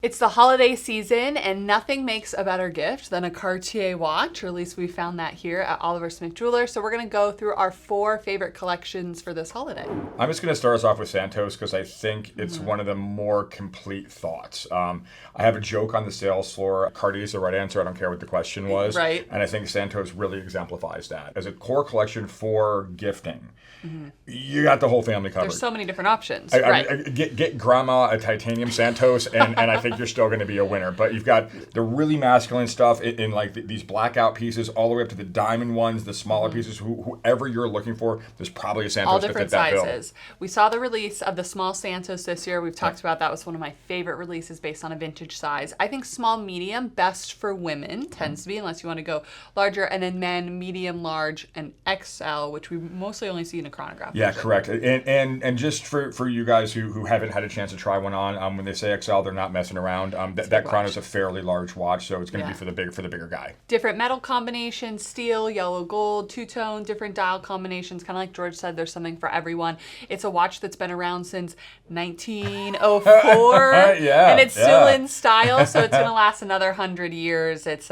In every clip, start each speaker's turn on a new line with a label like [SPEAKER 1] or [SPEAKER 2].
[SPEAKER 1] It's the holiday season, and nothing makes a better gift than a Cartier watch, or at least we found that here at Oliver Smith Jewelers. So we're going to go through our 4 favorite collections for this holiday.
[SPEAKER 2] I'm just going to start us off with Santos because I think it's one of the more complete thoughts. I have a joke on the sales floor. Cartier is the right answer. I don't care what the question was.
[SPEAKER 1] Right.
[SPEAKER 2] And I think Santos really exemplifies that. As a core collection for gifting, you got the whole family covered.
[SPEAKER 1] There's so many different options.
[SPEAKER 2] Get grandma a titanium Santos, and I think you're still going to be a winner. But you've got the really masculine stuff in like these blackout pieces, all the way up to the diamond ones, the smaller pieces. Whoever you're looking for, there's probably a Santos
[SPEAKER 1] all
[SPEAKER 2] to
[SPEAKER 1] different
[SPEAKER 2] fit that
[SPEAKER 1] sizes. We saw the release of the small Santos this year. We've talked about that. Was one of my favorite releases based on a vintage size. I think small, medium, best for women tends to be, unless you want to go larger, and then men, medium, large, and XL, which we mostly only see in a chronograph.
[SPEAKER 2] Yeah, correct. And just for you guys who haven't had a chance to try one on, when they say XL, they're not messing around. That chrono is a fairly large watch, so it's going to be for the bigger guy.
[SPEAKER 1] Different metal combinations: steel, yellow, gold, two-tone, different dial combinations. Kind of like George said, there's something for everyone. It's a watch that's been around since 1904, and it's still in style, so it's going to last another 100 years. It's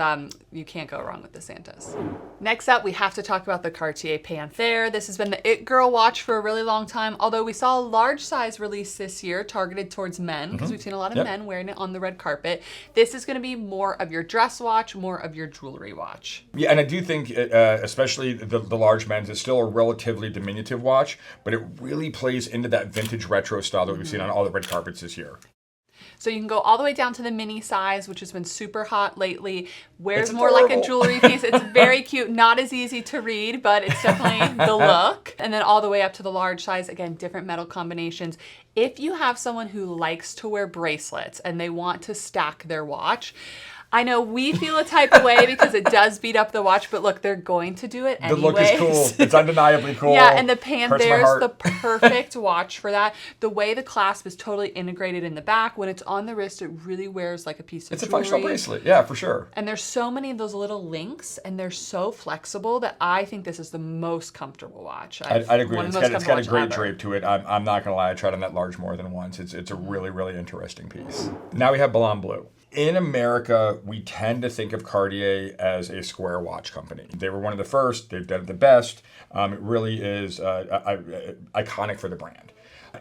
[SPEAKER 1] you can't go wrong with the Santos. Next up, we have to talk about the Cartier Panthère. This has been the it girl watch for a really long time, although we saw a large size release this year targeted towards men, because we've seen a lot of men wearing it on the red carpet. This is going to be more of your dress watch, more of your jewelry watch.
[SPEAKER 2] Yeah, and I do think, especially the large men's, it's still a relatively diminutive watch, but it really plays into that vintage retro style that we've seen on all the red carpets this year.
[SPEAKER 1] So you can go all the way down to the mini size, which has been super hot lately. Wears more like a jewelry piece. It's very cute, not as easy to read, but it's definitely the look. And then all the way up to the large size, again, different metal combinations. If you have someone who likes to wear bracelets and they want to stack their watch, I know we feel a type of way because it does beat up the watch, but look, they're going to do it anyways.
[SPEAKER 2] The look is cool. It's undeniably cool.
[SPEAKER 1] Yeah, and the Panthère's the perfect watch for that. The way the clasp is totally integrated in the back, when it's on the wrist, it really wears like a piece of jewelry.
[SPEAKER 2] It's a functional bracelet, yeah, for sure.
[SPEAKER 1] And there's so many of those little links, and they're so flexible that I think this is the most comfortable watch.
[SPEAKER 2] I'd agree. It's got a great drape to it. I'm not going to lie. I tried on that large more than once. It's a really, really interesting piece. Now we have Ballon Bleu. In America, we tend to think of Cartier as a square watch company. They were one of the first. They've done it the best. It really is iconic for the brand.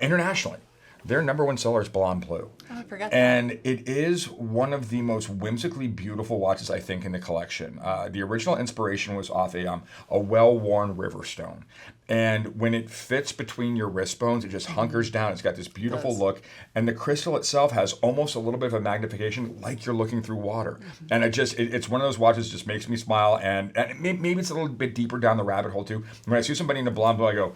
[SPEAKER 2] Internationally, their number one seller is Ballon Bleu.
[SPEAKER 1] Oh, I forgot that.
[SPEAKER 2] And it is one of the most whimsically beautiful watches, I think, in the collection. The original inspiration was off a well-worn river stone. And when it fits between your wrist bones, it just hunkers down. It's got this beautiful look. And the crystal itself has almost a little bit of a magnification, like you're looking through water. And it's one of those watches that just makes me smile. And maybe it's a little bit deeper down the rabbit hole, too. When I see somebody in a Ballon Bleu, I go,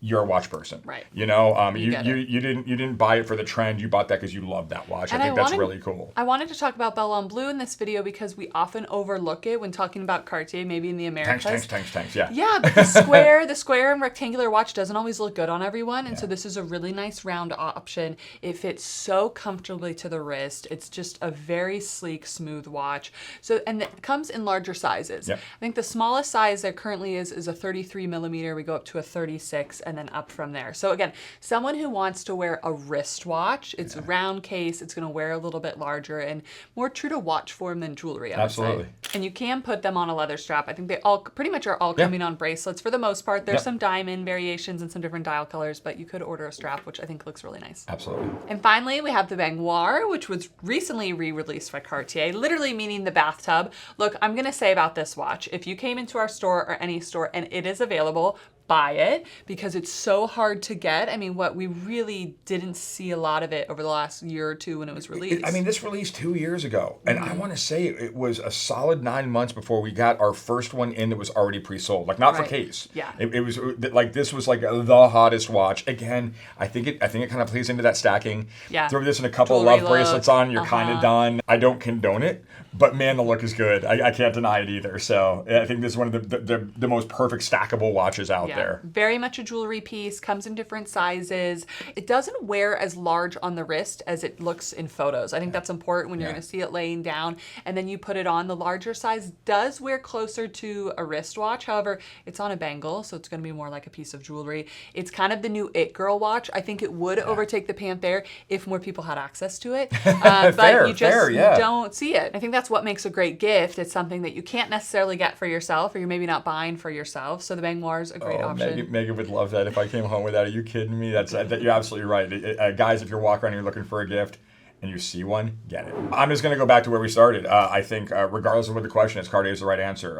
[SPEAKER 2] you're a watch person,
[SPEAKER 1] right?
[SPEAKER 2] You know, you didn't buy it for the trend. You bought that because you love that watch. I think that's really cool.
[SPEAKER 1] I wanted to talk about Ballon Bleu in this video because we often overlook it when talking about Cartier, maybe in the Americas.
[SPEAKER 2] Thanks, yeah.
[SPEAKER 1] Yeah, but the square and rectangular watch doesn't always look good on everyone, and so this is a really nice round option. It fits so comfortably to the wrist. It's just a very sleek, smooth watch. So, and it comes in larger sizes.
[SPEAKER 2] Yep.
[SPEAKER 1] I think the smallest size there currently is a 33 millimeter. We go up to a 36. And then up from there. So again, someone who wants to wear a wristwatch, it's a round case, it's going to wear a little bit larger and more true to watch form than jewelry, I would say. And you can put them on a leather strap. I think they all pretty much are all coming on bracelets for the most part. There's some diamond variations and some different dial colors, but you could order a strap, which I think looks really nice.
[SPEAKER 2] Absolutely.
[SPEAKER 1] And finally, we have the Baignoire, which was recently re-released by Cartier, literally meaning the bathtub. Look, I'm going to say about this watch, if you came into our store or any store and it is available, buy it because it's so hard to get. I mean, we really didn't see a lot of it over the last year or two when it was released.
[SPEAKER 2] This released 2 years ago. And I want to say it was a solid 9 months before we got our first one in that was already pre-sold. Like, not for case.
[SPEAKER 1] Yeah.
[SPEAKER 2] It was like, this was like the hottest watch. Again, I think it kind of plays into that stacking.
[SPEAKER 1] Yeah.
[SPEAKER 2] Throw this in a couple
[SPEAKER 1] Jewelry
[SPEAKER 2] of love bracelets on, you're kind of done. I don't condone it, But man, the look is good. I can't deny it either. So I think this is one of the most perfect stackable watches out there.
[SPEAKER 1] Very much a jewelry piece, comes in different sizes. It doesn't wear as large on the wrist as it looks in photos. I think that's important when you're going to see it laying down and then you put it on. The larger size does wear closer to a wristwatch. However, it's on a bangle, so it's going to be more like a piece of jewelry. It's kind of the new it girl watch. I think it would overtake the Panthère if more people had access to it. But you just don't see it. I think that's what makes a great gift. It's something that you can't necessarily get for yourself, or you're maybe not buying for yourself. So the Baignoire is a great option.
[SPEAKER 2] Megan would love that if I came home with that. Are you kidding me? You're absolutely right. Guys, if you're walking around and you're looking for a gift and you see one, get it. I'm just going to go back to where we started. I think regardless of what the question is, Cartier is the right answer.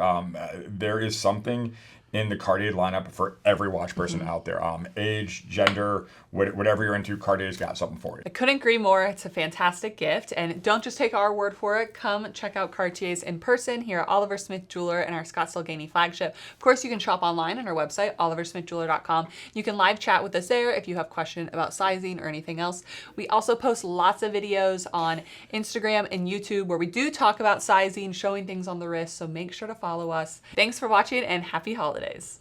[SPEAKER 2] There is something in the Cartier lineup for every watch person out there. Age, gender, whatever you're into, Cartier's got something for you.
[SPEAKER 1] I couldn't agree more. It's a fantastic gift. And don't just take our word for it. Come check out Cartier's in person here at Oliver Smith Jeweler and our Scottsdale Gainey flagship. Of course, you can shop online on our website, oliversmithjeweler.com. You can live chat with us there if you have questions about sizing or anything else. We also post lots of videos on Instagram and YouTube where we do talk about sizing, showing things on the wrist. So make sure to follow us. Thanks for watching and happy holidays.